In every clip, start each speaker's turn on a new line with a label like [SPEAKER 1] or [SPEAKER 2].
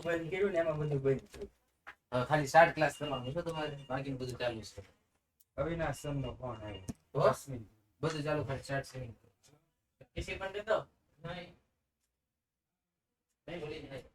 [SPEAKER 1] બંધ કર્યું ને એમાં બધું બંધ થયું.
[SPEAKER 2] ખાલી 60 ક્લાસ કરવાનું છે તમારે, બાકીનું બધું ચાલુ છે.
[SPEAKER 1] અવિનાશ સર નો ફોન આવ્યો.
[SPEAKER 2] તો
[SPEAKER 1] 10 મિનિટ
[SPEAKER 2] બધું ચાલુ, ખાલી 60 સેકન્ડ. કિસી પણ દેતો નહીં નહીં બોલી નહીં.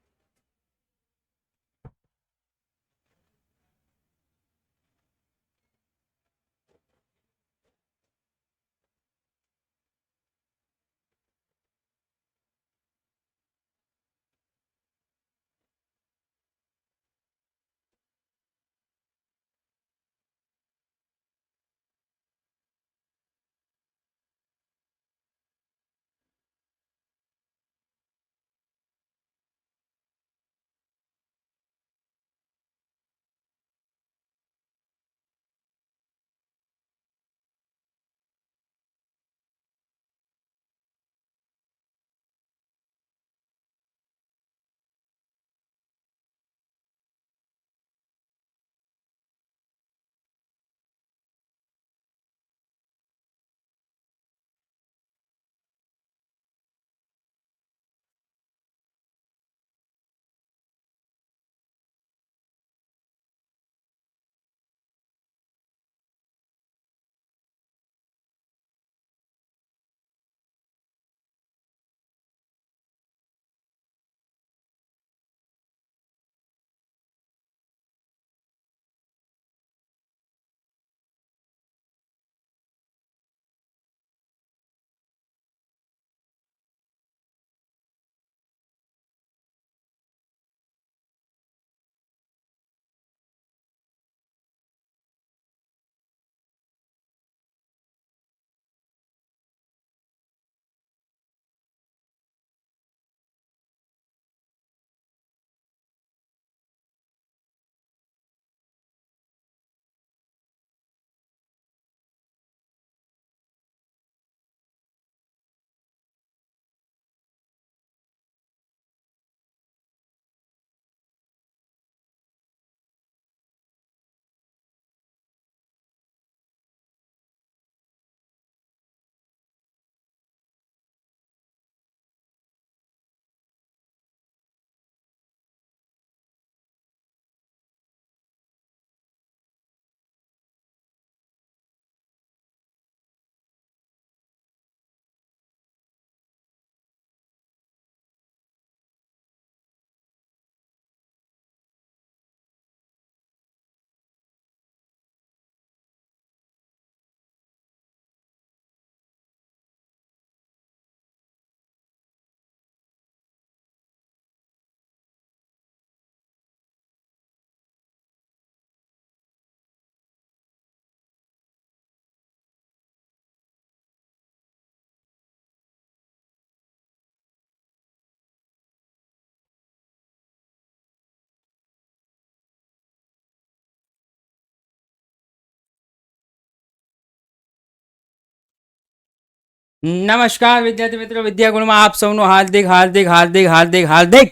[SPEAKER 1] નમસ્કાર વિદ્યાર્થી મિત્રો, વિદ્યાગુણમાં આપ સૌનું હાર્દિક હાર્દિક હાર્દિક હાર્દિક હાર્દિક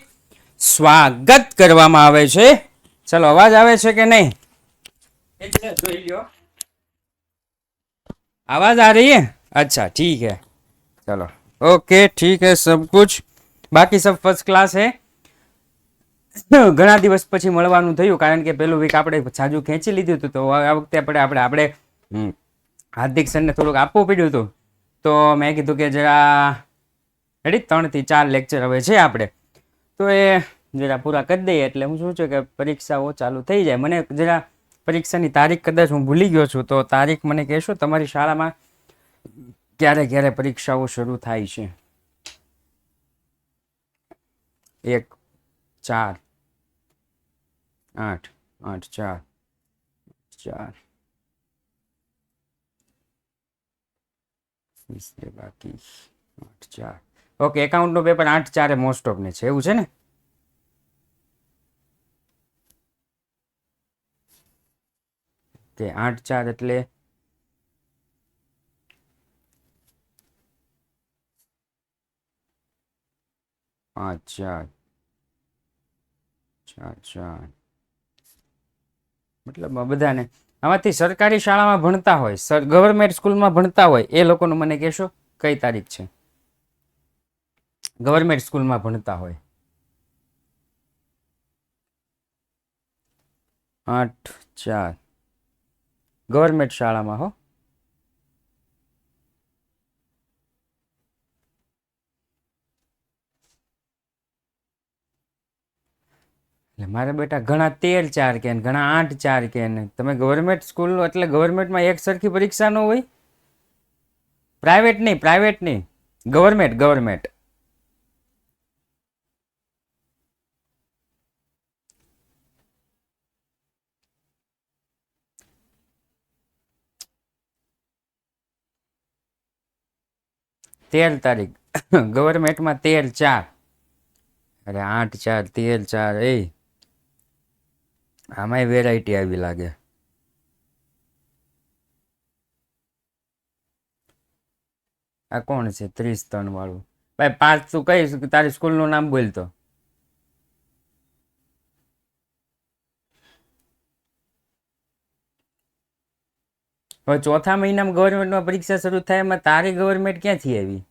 [SPEAKER 1] સ્વાગત કરવામાં આવે છે. ચલો, અવાજ આવે છે કે નહીં? જોઈ લ્યો, आवाज आ रही है? अच्छा ठीक है, चलो ओके ठीक है, सब कुछ बाकी सब फर्स्ट क्लास है. ઘણા દિવસ પછી મળવાનું થયું કારણ કે પેલું વીક આપણે છાજુ ખેંચી લીધું હતું, તો આ વખતે આપણે હાર્દિક સરને થોડુંક આપવું પડ્યું હતું. તો મેં કીધું કે જરા 3 થી 4 લેક્ચર હવે છે આપણે, તો એ જરા પૂરા કરી દઈએ. એટલે હું શું છે કે પરીક્ષાઓ ચાલુ થઈ જાય. મને જરા પરીક્ષાની તારીખ કદાચ હું ભૂલી ગયો છું, તો તારીખ મને કહેશો તમારી શાળામાં ક્યારે ક્યારે પરીક્ષાઓ શરૂ થાય છે? 1 4 8 8 4 4 બાકી 8 4. ઓકે, એકાઉન્ટનું પેપર 8 4 મોસ્ટ ઓફ ને છે, એવું છે ને? કે 8 4 એટલે 5 4 4 4, મતલબ બધાને આમાંથી સરકારી શાળામાં ભણતા હોય, ગવર્મેન્ટ સ્કૂલમાં ભણતા હોય એ લોકોનું મને કહેશો કઈ તારીખ છે? ગવર્મેન્ટ સ્કૂલમાં ભણતા હોય 8 4 ગવર્મેન્ટ શાળામાં હો. એટલે મારે બેટા ઘણા 13 4 કે ને ઘણા 8 4 કે ને તમે ગવર્મેન્ટ સ્કૂલ એટલે ગવર્મેન્ટમાં એક સરખી પરીક્ષા ન હોય. પ્રાઇવેટ નહીં ગવર્મેન્ટ. તેર તારીખ ગવર્મેન્ટમાં 13 4 અરે 8 4 13 4 એ આમાંય વેરાયટી આવી લાગે. આ કોણ છે 30 3 વાળું? ભાઈ 5 તું કહીશ તારી સ્કૂલનું નામ બોલતો. હવે ચોથા મહિનામાં ગવર્મેન્ટમાં પરીક્ષા શરૂ થાય એમાં તારી ગવર્મેન્ટ ક્યાંથી આવી?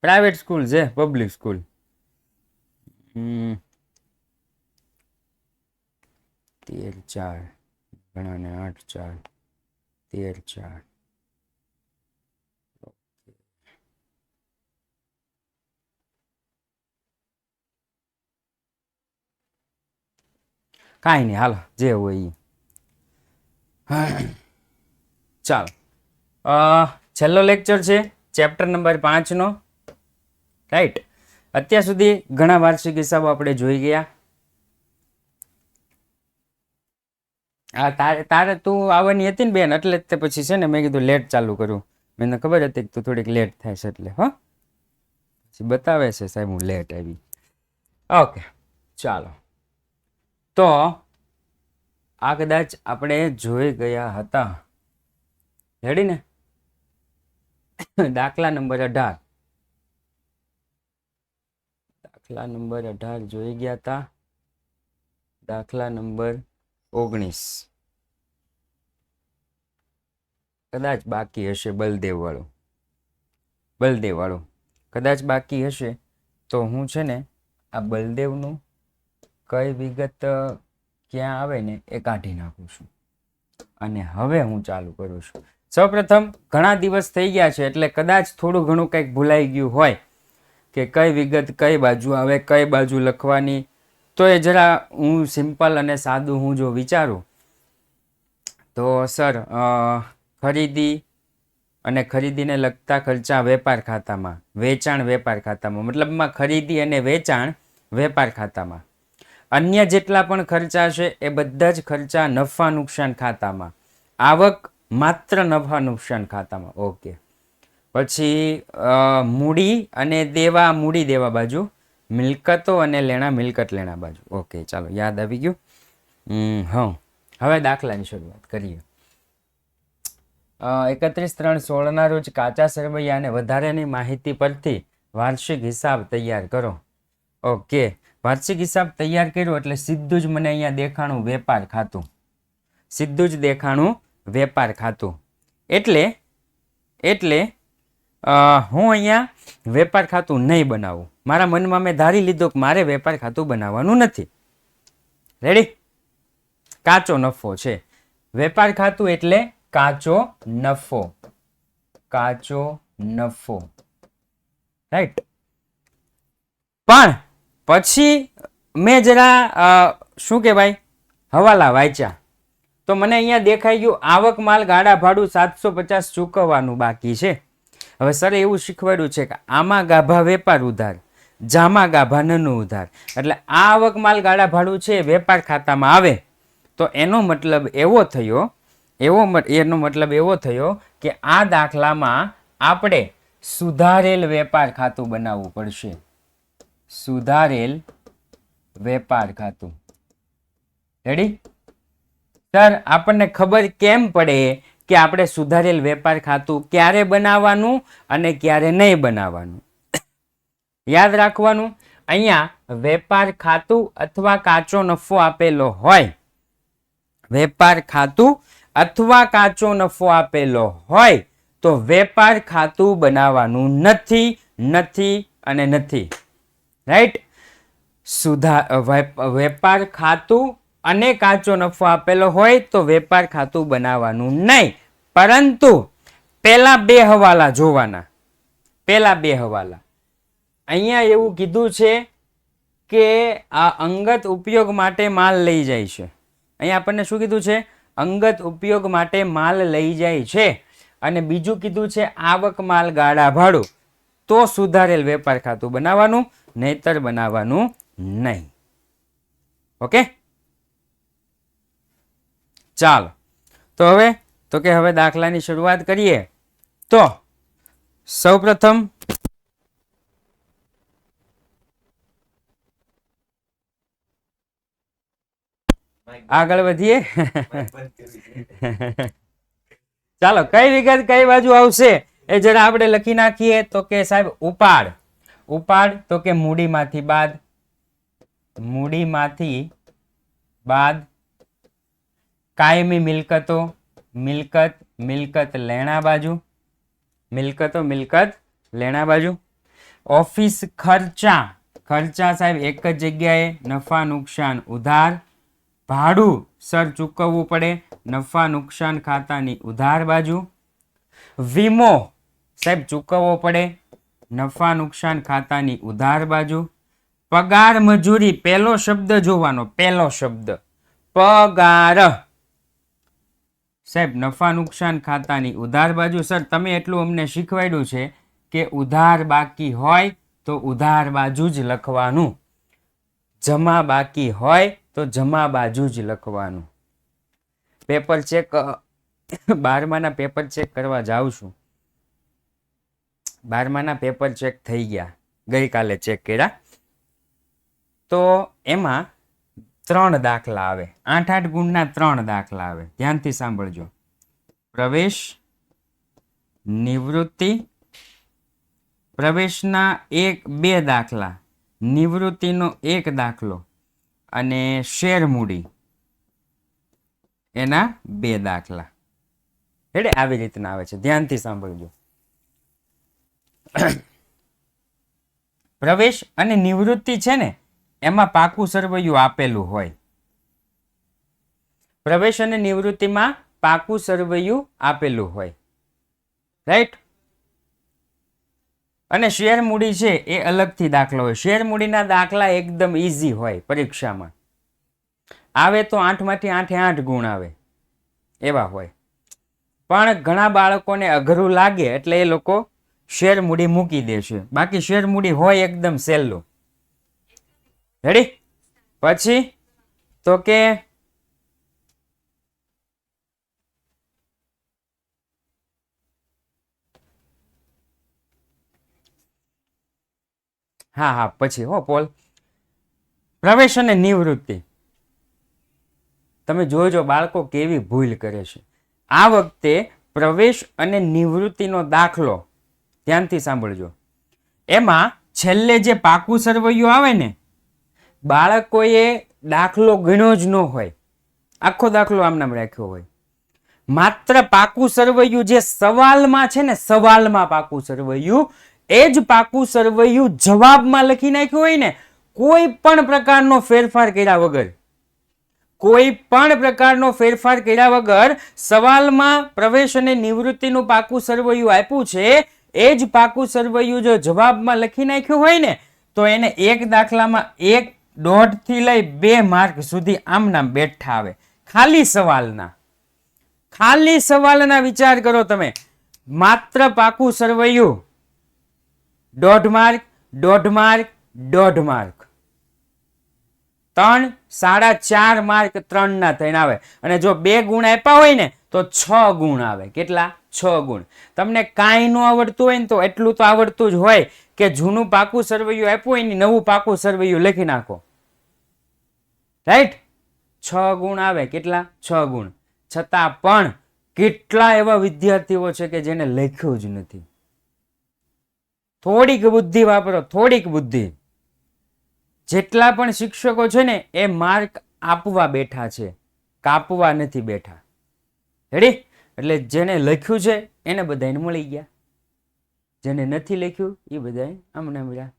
[SPEAKER 1] પ્રાઇવેટ સ્કૂલ છે, પબ્લિક સ્કૂલ. 13 4 ઘણાને 8 4 13 4 કાંઈ નહીં, હાલો જે હોય ઈ. ચાલો છેલ્લો લેક્ચર છે ચેપ્ટર નંબર 5 નો. રાઈટ, અત્યાર સુધી ઘણા વાર્ષિક હિસાબો આપણે જોઈ ગયા. તારે તું આવવાની હતી ને બેન, એટલે જ તે પછી છે ને મેં કીધું લેટ ચાલુ કરું. મને ખબર હતી કે તું થોડીક લેટ થાય છે એટલે. હો, પછી બતાવે છે સાહેબ હું લેટ આવી. ઓકે ચાલો, તો આ કદાચ આપણે જોઈ ગયા હતા. રેડી ને? દાખલા નંબર 18. દાખલા નંબર 18 જોઈ ગયા હતા. દાખલા નંબર 19 કદાચ બાકી હશે. બલદેવ વાળું કદાચ બાકી હશે. તો હું છે ને આ બલદેવનું કઈ વિગત ક્યાં આવે ને એ કાઢી નાખું છું અને હવે હું ચાલુ કરું છું. સૌપ્રથમ ઘણા દિવસ થઈ ગયા છે એટલે કદાચ થોડું ઘણું કંઈક ભૂલાઈ ગયું હોય કે કઈ વિગત કઈ બાજુ આવે, કઈ બાજુ લખવાની. તો એ જરા હું સિમ્પલ અને સાદું હું જો વિચારું તો સર ખરીદી અને ખરીદીને લગતા ખર્ચા વેપાર ખાતામાં, વેચાણ વેપાર ખાતામાં, મતલબમાં ખરીદી અને વેચાણ વેપાર ખાતામાં. અન્ય જેટલા પણ ખર્ચા છે એ બધા જ ખર્ચા નફા નુકસાન ખાતામાં. આવક માત્ર નફા નુકસાન ખાતામાં. ઓકે, પછી મૂડી અને દેવા, મૂડી દેવા બાજુ, મિલકતો અને લેણા, મિલકત લેણા બાજુ. ઓકે ચાલો, યાદ આવી ગયું. હા, હવે દાખલાની શરૂઆત કરીએ. 31/3/16 ના રોજ કાચા સરવૈયા અને વધારાની માહિતી પરથી વાર્ષિક હિસાબ તૈયાર કરો. ઓકે, વાર્ષિક હિસાબ તૈયાર કર્યો એટલે સીધું જ મને અહીંયા દેખાણું વેપાર ખાતું. સીધું જ દેખાણું વેપાર ખાતું. એટલે હું અહીંયા વેપાર ખાતું નહીં બનાવું. મારા મનમાં મેં ધારી લીધો કે મારે વેપાર ખાતું બનાવવાનું નથી. રેડી? કાચો નફો છે વેપાર ખાતું એટલે કાચો નફો. કાચો નફો, રાઈટ. પણ પછી મેં જરા શું કહેવાય હવાલા વાંચ્યા તો મને અહીંયા દેખાઈ ગયું આવક માલ ગાડા ભાડું 750 ચૂકવવાનું બાકી છે. હવે સર એવું શીખવાડ્યું છે કે આમાં ગાભા વેપાર ઉધાર, જામાં ગાભા નનું ઉધાર. એટલે આ આવક માલ ગાડા ભાડું છે વેપાર ખાતામાં આવે તો એનો મતલબ એવો થયો કે આ દાખલામાં આપણે સુધારેલ વેપાર ખાતું બનાવવું પડશે. સુધારેલ વેપાર ખાતું. રેડી? સર આપણને ખબર કેમ પડે કે આપણે સુધારેલ વેપાર ખાતું ક્યારે બનાવવાનું અને ક્યારે નહીં બનાવવાનું? યાદ રાખવાનું, અહીંયા વેપાર ખાતું અથવા કાચો નફો આપેલો હોય, વેપાર ખાતું અથવા કાચો નફો આપેલો હોય તો વેપાર ખાતું બનાવવાનું નથી, નથી અને નથી. રાઈટ? વેપાર ખાતું અને કાચો નફો આપેલો હોય તો વેપાર ખાતું બનાવવાનું નહીં, પરંતુ પેલા બે હવાલા જોવાના. પેલા બે હવાલા અહીંયા એવું કીધું છે કે આ અંગત ઉપયોગ માટે માલ લઈ જાય છે. અહીંયા આપણને શું કીધું છે? અંગત ઉપયોગ માટે માલ લઈ જાય છે. અને બીજું કીધું છે આવક માલ ગાડા ભાડું. તો સુધારેલ વેપાર ખાતું બનાવવાનું, નહીતર બનાવવાનું નહીં. ઓકે, ચાલો તો હવે દાખલાની શરૂઆત કરીએ. તો સૌપ્રથમ આગળ વધીએ. ચાલો, કઈ વિગત કઈ બાજુ આવશે એ જરા આપણે લખી નાખીએ. તો કે સાહેબ ઉપાડ તો કે મૂડીમાંથી બાદ કાયમી મિલકત લેણા બાજુ. ઓફિસ ખર્ચા સાહેબ એક જ જગ્યાએ, નફા નુકસાન ઉધાર. ભાડું સર ચૂકવવું પડે, નફા નુકસાન ખાતાની ઉધાર બાજુ. વીમો સાહેબ ચૂકવવો પડે, નફા નુકસાન ખાતાની ઉધાર બાજુ. પગાર મજૂરી પહેલો શબ્દ જોવાનો, પહેલો શબ્દ પગાર સાહેબ નફા નુકસાન ખાતાની ઉધાર બાજુ. સર તમે એટલું અમને શીખવાડ્યું છે કે ઉધાર બાકી હોય તો ઉધાર બાજુ જ લખવાનું, જમા બાકી હોય તો જમા બાજુ જ લખવાનું. પેપર ચેક 12માના પેપર ચેક કરવા જાઉં છું. 12માના પેપર ચેક થઈ ગયા, ગઈકાલે ચેક કર્યા. તો એમાં 3 દાખલા આવે, 8 ગુણના 3 દાખલા આવે. ધ્યાનથી સાંભળજો. પ્રવેશ, નિવૃત્તિ, પ્રવેશના 2 દાખલા, નિવૃત્તિનો 1 દાખલો અને શેર મૂડી એના 2 દાખલા. એટલે આવી રીતના આવે છે, ધ્યાનથી સાંભળજો. પ્રવેશ અને નિવૃત્તિ છે ને એમાં પાકું સરવૈયું આપેલું હોય. પ્રવેશ અને નિવૃત્તિમાં પાકું સરવૈયું આપેલું હોય, રાઈટ. અને શેર મૂડી છે એ અલગથી દાખલો હોય. શેર મૂડીના દાખલા એકદમ ઈઝી હોય, પરીક્ષામાં આવે તો 8માંથી 8 ગુણ આવે એવા હોય. પણ ઘણા બાળકોને અઘરું લાગે એટલે એ લોકો શેર મૂડી મૂકી દે છે. બાકી શેર મૂડી હોય એકદમ સહેલું. રેડી? પછી તો કે હા પછી પોલ, પ્રવેશ અને નિવૃત્તિ. તમે જોજો બાળકો કેવી ભૂલ કરે છે. આ વખતે પ્રવેશ અને નિવૃત્તિનો દાખલો ધ્યાનથી સાંભળજો. એમાં છેલ્લે જે પાકું સરવૈયું આવે ને, બાળકોએ દાખલો ગણ્યો જ ન હોય, આખો દાખલો આમ નામ રાખ્યો હોય. માત્ર પાકું સરવૈયું જે સવાલમાં છે ને, સવાલમાં પાકું સરવૈયું, એ જ પાકું સરવૈયું જવાબમાં લખી નાખ્યું હોય ને, કોઈ પણ પ્રકારનો ફેરફાર કર્યા વગર સવાલમાં પ્રવેશ અને નિવૃત્તિનું પાકું સરવૈયું આપ્યું છે, એ જ પાકું સરવૈયું જો જવાબમાં લખી નાખ્યું હોય ને, તો એને 1 દાખલામાં 1.5 થી લઈ 2 માર્ક સુધી આમ નામ બેઠા આવે. ખાલી સવાલના વિચાર કરો તમે. માત્ર પાકું સરવૈયું 1.5 માર્ક, 1.5 માર્ક, 1.5 માર્ક. 3, 4.5 માર્ક 3 ના થઈને આવે. અને જો 2 ગુણ આપ્યા હોય ને તો 6 ગુણ આવે. કેટલા? 6 ગુણ. તમને કાંઈ ન આવડતું હોય ને તો એટલું તો આવડતું જ હોય કે જૂનું પાકું સરવૈયું આપ્યું હોય ને નવું પાકું સરવૈયું લખી નાખો, રાઈટ? 6 ગુણ આવે. કેટલા? 6 ગુણ. છતાં પણ કેટલા એવા વિદ્યાર્થીઓ છે કે જેને લખ્યું જ નથી. થોડીક બુદ્ધિ વાપરો, થોડીક બુદ્ધિ. જેટલા પણ શિક્ષકો છે ને એ માર્ક આપવા બેઠા છે, કાપવા નથી બેઠા. રેડી? એટલે જેને લખ્યું છે એને બધાને મળી ગયા, જેને નથી લખ્યું એ બધા આમને મળ્યા.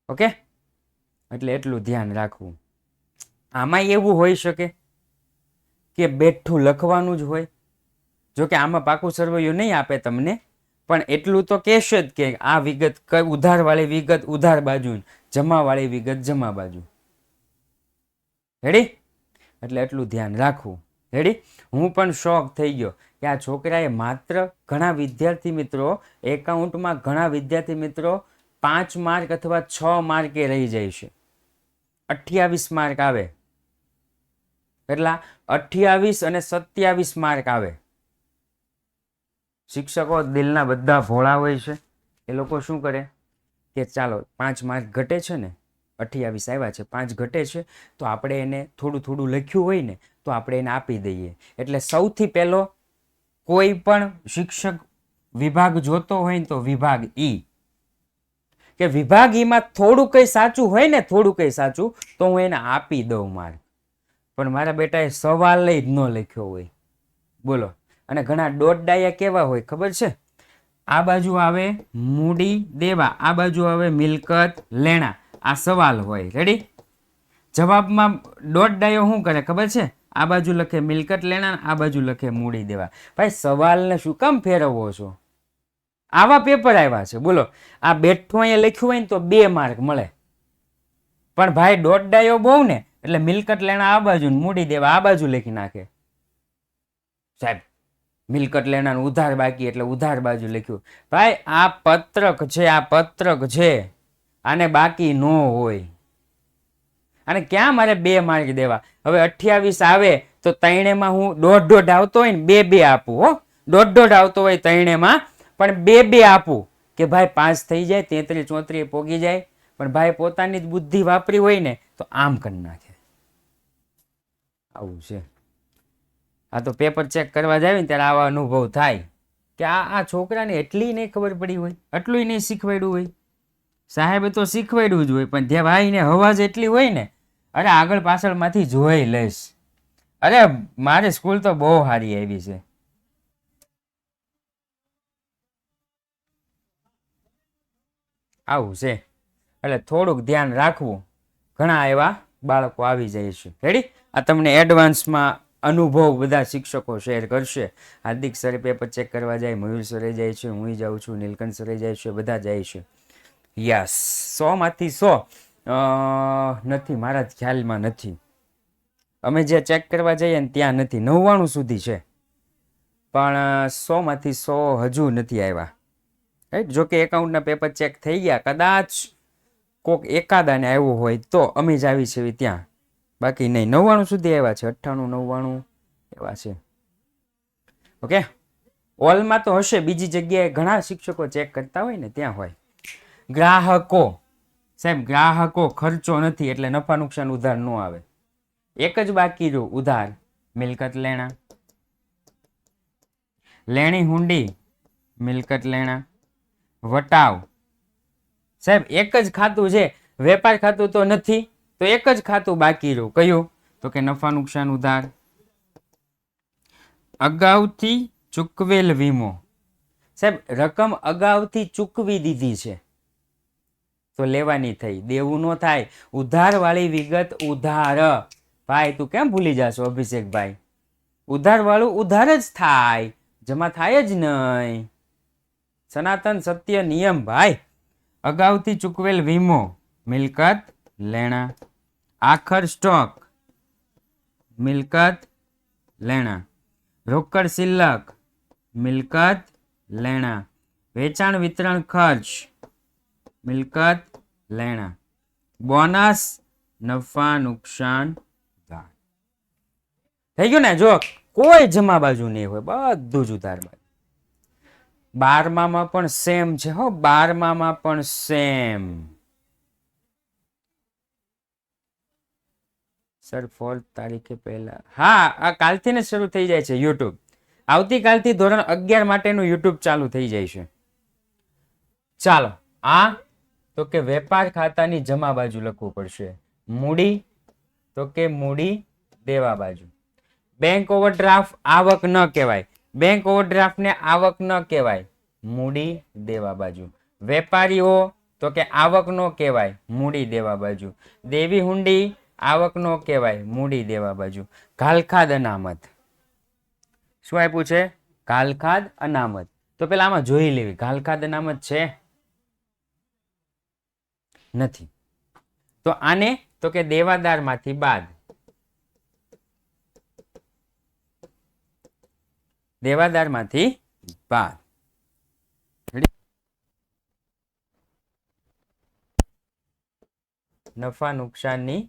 [SPEAKER 1] ઓકે, એટલે એટલું ધ્યાન રાખવું. આમાં એવું હોઈ શકે કે બેઠું લખવાનું જ હોય. જો કે આમાં પાકું સરવૈયું નહીં આપે તમને, પણ એટલું તો કહેશે જ કે આ વિગત ઉધારવાળી વિગત ઉધાર બાજુ, જમાવાળી વિગત જમા બાજુ. રેડી? એટલે એટલું ધ્યાન રાખવું. રેડી? હું પણ શોખ થઈ ગયો કે આ છોકરાએ માત્ર ઘણા વિદ્યાર્થી મિત્રો એકાઉન્ટમાં ઘણા વિદ્યાર્થી મિત્રો 5 માર્ક અથવા 6 માર્કે રહી જાય છે. 28 માર્ક આવે. એટલા 28 અને 27 માર્ક આવે. શિક્ષકો દિલના બધા ભોળા હોય છે. એ લોકો શું કરે કે ચાલો 5 માર્ક ઘટે છે ને, 28 આવ્યા છે, 5 ઘટે છે, તો આપણે એને થોડું થોડું લખ્યું હોય ને તો આપણે એને આપી દઈએ. એટલે સૌથી પહેલો કોઈ પણ શિક્ષક વિભાગ જોતો હોય ને તો વિભાગ ઈ, કે વિભાગ ઈમાં થોડું કંઈ સાચું હોય ને, થોડું કંઈ સાચું, તો હું એને આપી દઉં માર્ક. પણ મારા બેટાએ સવાલ જ ન લખ્યો હોય. બોલો. અને ઘણા દોઢ ડાયા કેવા હોય ખબર છે? આ બાજુ આવે મૂડી દેવા, આ બાજુ આવે મિલકત લેણા. આ સવાલ હોય. રેડી? જવાબમાં દોઢ ડાયો શું કરે ખબર છે? આ બાજુ લખે મિલકત લેણા, આ બાજુ લખે મૂડી દેવા. ભાઈ સવાલને શું કામ ફેરવો છો? આવા પેપર આવ્યા છે. બોલો. આ બેઠું અહીંયા લખ્યું હોય ને તો 2 માર્ક મળે. પણ ભાઈ દોઢ ડાયો બહુ ને, એટલે મિલકત લેણા આ બાજુ, મૂડી દેવા આ બાજુ લખી નાખે. સાહેબ મિલકત લેણાનું ઉધાર બાકી એટલે ઉધાર બાજુ લખ્યું. ભાઈ આ પત્રક છે, આ પત્રક છે, આને બાકી ન હોય. અને ક્યાં મારે 2 માર્ક દેવા? હવે 28 આવે તો ત્રણેમાં હું દોઢ આવતો હોય ને 2 આપું. હો, દોઢ આવતો હોય ત્રણેમાં પણ 2 આપું કે ભાઈ 5 થઈ જાય, 33 34 પોગી જાય. પણ ભાઈ પોતાની જ બુદ્ધિ વાપરી હોય ને તો આમ કરી નાખે. આવું છે. આ તો પેપર ચેક કરવા જાય ને ત્યારે આવા અનુભવ થાય કે આ છોકરાને એટલી નહીં ખબર પડી હોય, આટલું નહીં શીખવાડ્યું હોય. સાહેબે તો શીખવાડ્યું જ હોય, પણ જે ભાઈને હવાજ એટલી હોય ને, અરે આગળ પાછળમાંથી જોઈ લઈશ. અરે મારી સ્કૂલ તો બહુ સારી આવી છે. આવું છે. એટલે થોડુંક ધ્યાન રાખવું. ઘણા એવા બાળકો આવી જાય છે. રેડી? આ તમને એડવાન્સમાં અનુભવ બધા શિક્ષકો શેર કરશે. હાર્દિક સરે પેપર ચેક કરવા જાય, મયુર સરે જાય છે, હું જાઉં છું, નીલકંઠ સરે જાય છે, બધા જાય છે. યસ, 100 માંથી 100 નથી, મારા ખ્યાલમાં નથી. અમે જે ચેક કરવા જઈએ ને ત્યાં નથી. 99 સુધી છે, પણ 100 માંથી 100 હજુ નથી આવ્યા. રાઈટ? જોકે એકાઉન્ટના પેપર ચેક થઈ ગયા, કદાચ કોક એકાદાને આવ્યો હોય તો અમે જ આવી છે ત્યાં. બાકી નહીં, 99 સુધી આવ્યા છે. 98 99 એવા છે. ઓકે, ઓલમાં તો હશે, બીજી જગ્યાએ ઘણા શિક્ષકો ચેક કરતા હોય ને ત્યાં હોય. ગ્રાહકો, સાહેબ ગ્રાહકો ખર્ચો નથી એટલે નફા નુકસાન ઉધાર ન આવે. એક જ બાકી રહ્યું ઉધાર, મિલકત લેણા. લેણી હુંડી, મિલકત લેણા. વટાવ, સાહેબ એક જ ખાતું છે, વેપાર ખાતું તો નથી, તો એક જ ખાતું બાકી રહ્યું. કયું? તો કે નફા નુકસાન ઉધાર. અગાઉથી ચૂકવેલ વીમો, સાહેબ રકમ અગાઉથી ચૂકવી દીધી છે તો લેવાની થઈ, દેવું ન થાય. ઉધાર વાળી વિગત ઉધાર. ભાઈ તું કેમ ભૂલી જાશો અભિષેકભાઈ? ઉધાર વાળું ઉધાર જ થાય, જમા થાય જ નહીં. સનાતન સત્ય નિયમ ભાઈ. અગાઉથી ચૂકવેલ વીમો, મિલકત લેણા. આખર સ્ટોક, મિલકત લેણા. રોકડ શિલ્લક, મિલકત લેણા. વેચાણ વિતરણ ખર્ચ, મિલકત લેણા. બોનસ, નફા નુકસાન ઉધાર. થઈ ગયું ને? જો કોઈ જમા બાજુ નહીં હોય, બધું જ ઉધાર બાજુ. 12માં પણ સેમ છે. હો, 12માં પણ સેમ. સર 4 તારીખે પહેલા, હા આ કાલથી ને શરૂ થઈ જાય છે યુટ્યુબ. આવતીકાલથી ધોરણ 11 માટેનું યુટ્યુબ ચાલુ થઈ જાય છે. ચાલો, આ તો કે વેપાર ખાતાની જમા બાજુ લખવું પડશે. મૂડી, તો કે મૂડી દેવા બાજુ. બેંક ઓવરડ્રાફ્ટ આવક ન કહેવાય, બેંક ઓવરડ્રાફ્ટ ને આવક ન કહેવાય, મૂડી દેવા બાજુ. વેપારીઓ તો કે આવક નો કહેવાય, મૂડી દેવા બાજુ. દેવી હુંડી આવક નો કહેવાય, મૂડી દેવા બાજુ. ઘાલખાદ અનામત શું આપ્યું છે? ઘાલખાદ અનામત. તો પેલા આમાં જોઈ લેવી ઘાલખાદ અનામત છે નથી. તો આને તો કે દેવાદાર માંથી બાદ, દેવાદાર માંથી બાદ. નફા નુકસાનની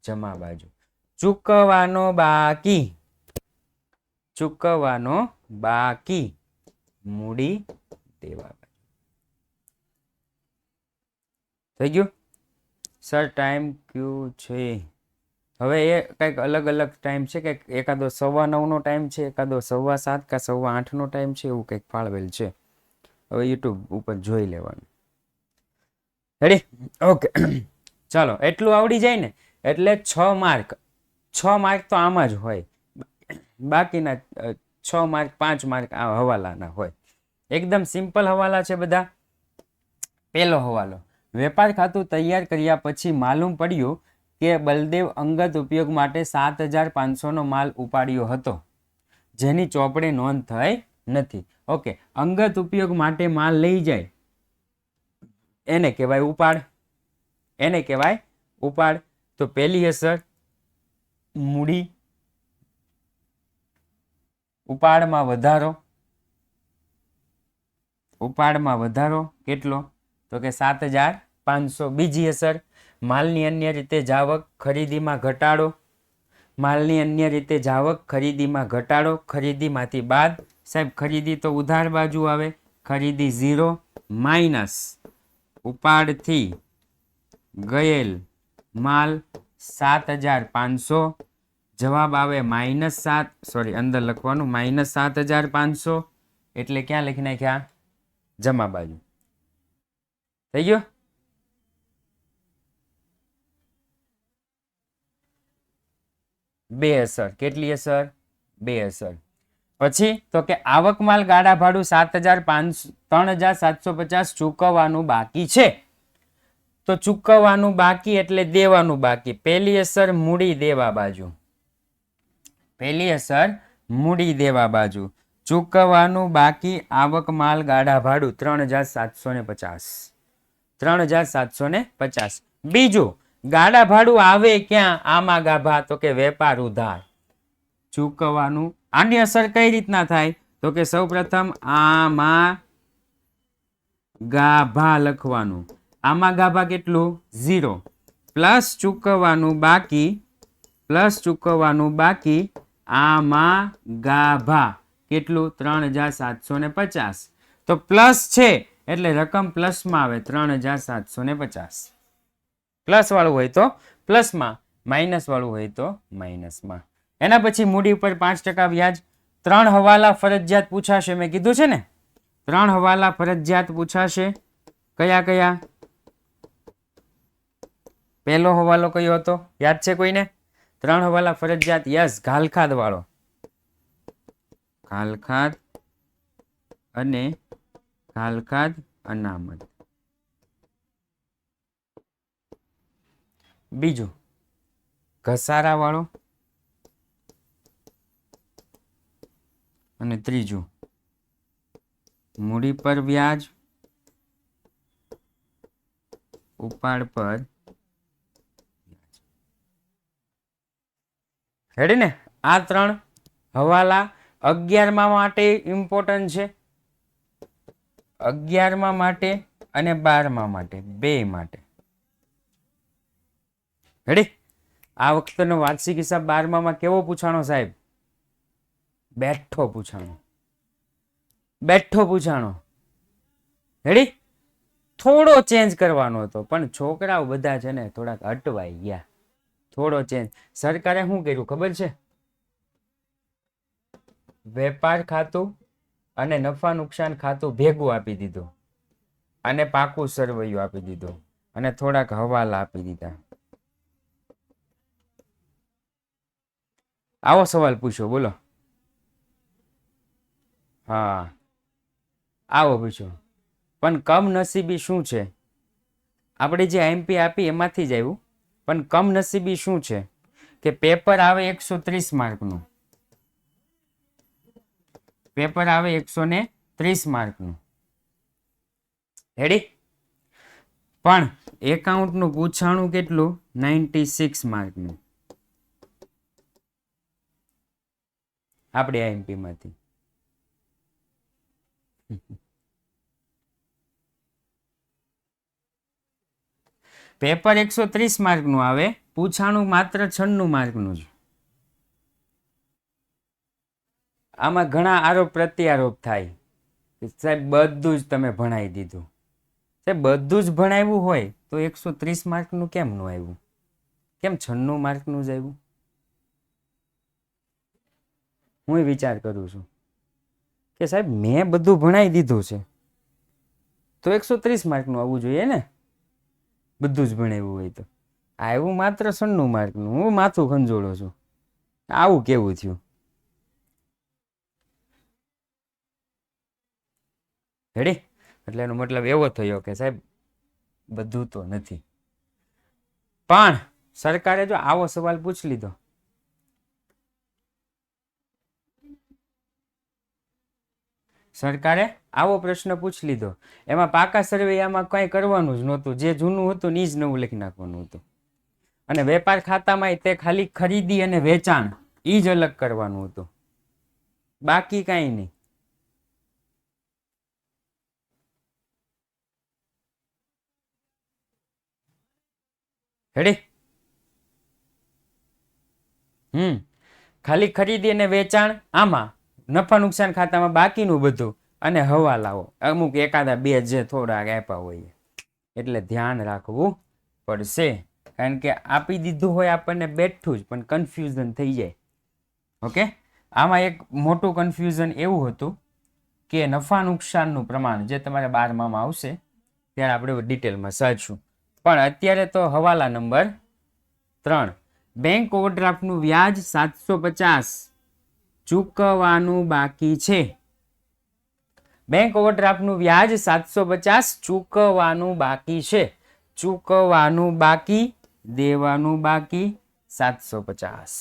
[SPEAKER 1] જમા બાજુ. ચૂકવવાનો બાકી, ચૂકવવાનો બાકી, મૂડી દેવા બાજુ. થઈ ગયું સર? ટાઈમ ક્યુ છે? હવે એ કંઈક અલગ અલગ ટાઈમ છે, કંઈક એકાદો 9:15 નો ટાઈમ છે, એકાદો 7:15 કે 8:15 નો ટાઈમ છે, એવું કંઈક ફાળવેલ છે. હવે યુટ્યુબ ઉપર જોઈ લેવાનું. રેડી? ઓકે ચાલો, એટલું આવડી જાય ને એટલે 6 માર્ક. 6 માર્ક તો આમાં જ હોય, બાકીના 6 માર્ક 5 માર્ક આ હવાલાના હોય. એકદમ સિમ્પલ હવાલા છે બધા. પહેલો હવાલો, વેપાર ખાતું તૈયાર કર્યા પછી માલુમ પડ્યું કે બલદેવ અંગત ઉપયોગ માટે 7,500 નો માલ ઉપાડ્યો હતો, જેની ચોપડે નોંધ થઈ નથી. ઓકે, અંગત ઉપયોગ માટે માલ લઈ જાય એને કહેવાય ઉપાડ, એને કહેવાય ઉપાડ. તો પહેલી અસર મૂડી, ઉપાડમાં વધારો, ઉપાડમાં વધારો કેટલો? તો કે 7,500. બીજી અસર માલની અન્ય રીતે જાવક, ખરીદીમાં ઘટાડો, માલની અન્ય રીતે જાવક, ખરીદીમાં ઘટાડો, ખરીદીમાંથી બાદ. સાહેબ ખરીદી તો ઉધાર બાજુ આવે, ખરીદી 0 માઇનસ ઉપાડથી ગયેલ માલ 7,500. જવાબ આવે -7, સોરી અંદર લખવાનું -7,500. એટલે ક્યાં લખી નાખ્યા? જમા બાજુ. થઈ ગયો? બે અસર. કેટલી અસર? બે અસર. પછી તો કે આવક માલ ગાડા ભાડું 3,750 ચૂકવવાનું બાકી છે. તો ચૂકવવાનું બાકી એટલે દેવાનું બાકી. પહેલી અસર મૂડી દેવા બાજુ, પહેલી અસર મૂડી દેવા બાજુ. ચૂકવવાનું બાકી આવક માલ ગાડા ભાડું 3,750, 3,750. બીજું ગાડા ભાડું આવે ક્યાં? આમાં ગાભા. તો કે વેપાર ઉધાર. ચૂકવવાનું આની અસર કઈ રીતના થાય? તો કે સૌપ્રથમ આમાં ગાભા લખવાનું. આમાં ગાભા કેટલું? 0 પ્લસ ચૂકવવાનું બાકી, પ્લસ ચૂકવવાનું બાકી આમાં ગાભા કેટલું? 3,750. તો પ્લસ છે એટલે રકમ પ્લસમાં આવે, 3,750. પ્લસ વાળું હોય તો પ્લસમાં, માઇનસ વાળું હોય તો માઇનસમાં. એના પછી મૂડી ઉપર 5% વ્યાજ. 3 હવાલા ફરજિયાત પૂછાશે, મેં કીધું છે ને 3 હવાલા ફરજિયાત પૂછાશે. કયા કયા? પહેલો હવાલો કયો હતો? યાદ છે કોઈને? 3 હવાલા ફરજિયાત. યસ, ઘાલખાદ વાળો. ઘાલખાદ અને ઘાલખાદ અનામત. બીજું ઘસારા વાળો, અને ત્રીજું મૂડી પર વ્યાજ, ઉપાડ પર. રેડી ને? આ 3 હવાલા 11મા માટે ઇમ્પોર્ટન્ટ છે, 11મા માટે અને 12મા માટે, બે માટે. રેડી? આ વખતનો વાર્ષિક હિસાબ 12મામાં કેવો પૂછાણો સાહેબ? બેઠો પૂછાણો, બેઠો પૂછાણો. રેડી? થોડો ચેન્જ કરવાનો હતો, પણ છોકરાઓ બધા છે ને થોડાક અટવાઈ ગયા. થોડો ચેન્જ. સરકારે શું કર્યું ખબર છે? વેપાર ખાતું અને નફા નુકસાન ખાતું ભેગું આપી દીધું, અને પાકું સરવૈયું આપી દીધું, અને થોડાક હવાલા આપી દીધા. આવો સવાલ પૂછો, બોલો. હા, આવો પૂછો. પણ કમનસીબી શું છે? આપણે જે આઈએમપી આપી એમાંથી જ આવ્યું, પણ કમનસીબી શું છે કે પેપર આવે 130 માર્કનું, પેપર આવે 130 માર્કનું, રેડી? પણ એકાઉન્ટનું પૂછાણું કેટલું? 96 માર્કનું આપણે આઈએમપી માંથી. પેપર 130 માર્કનું આવે, પૂછાણું માત્ર 96 માર્કનું જ. આમાં ઘણા આરોપ પ્રત્યારોપ થાય કે સાહેબ બધું જ તમે ભણાવી દીધું. સાહેબ બધું જ ભણાવ્યું હોય તો 130 માર્કનું કેમ ન આવ્યું? કેમ 96 માર્કનું જ આવ્યું? હું વિચાર કરું છું કે સાહેબ મેં બધું ભણાવી દીધું છે તો 130 માર્કનું આવવું જોઈએ ને, બધું જ ભણાવ્યું હોય તો. આવ્યું માત્ર 96 માર્કનું. હું માથું ખંજોળો છું, આવું કેવું થયું? રેડી? એટલે એનો મતલબ એવો થયો કે સાહેબ બધું તો નથી. પણ સરકારે જો આવો સવાલ પૂછી લીધો, સરકારે આવો પ્રશ્ન પૂછી લીધો, એમાં પાકા સર્વેયામાં કંઈ કરવાનું જ નહોતું, જે જૂનું હતું એ જ નવું લખી નાખવાનું હતું. અને વેપાર ખાતામાં તે ખાલી ખરીદી અને વેચાણ એ જ અલગ કરવાનું હતું, બાકી કાંઈ નહીં. રેડી? ખાલી ખરીદી અને વેચાણ આમાં, નફા નુકસાન ખાતામાં બાકીનું બધું, અને હવાલાઓ અમુક એકાદા બે જે થોડાક આપ્યા હોય. એટલે ધ્યાન રાખવું પડશે, કારણ કે આપી દીધું હોય આપણને બેઠું જ, પણ કન્ફ્યુઝન થઈ જાય. ઓકે? આમાં એક મોટું કન્ફ્યુઝન એવું હતું કે નફા નુકસાનનું પ્રમાણ જે તમારે 12માં આવશે ત્યારે આપણે ડિટેલમાં સર્ચશું. પણ અત્યારે તો હવાલા નંબર 3, બેંક ઓવરડ્રાફ્ટનું વ્યાજ 750 ચૂકવવાનું બાકી છે. બેંક ઓવરડ્રાફ્ટનું વ્યાજ 750 ચૂકવવાનું બાકી છે. ચૂકવવાનું બાકી, દેવાનું બાકી 750.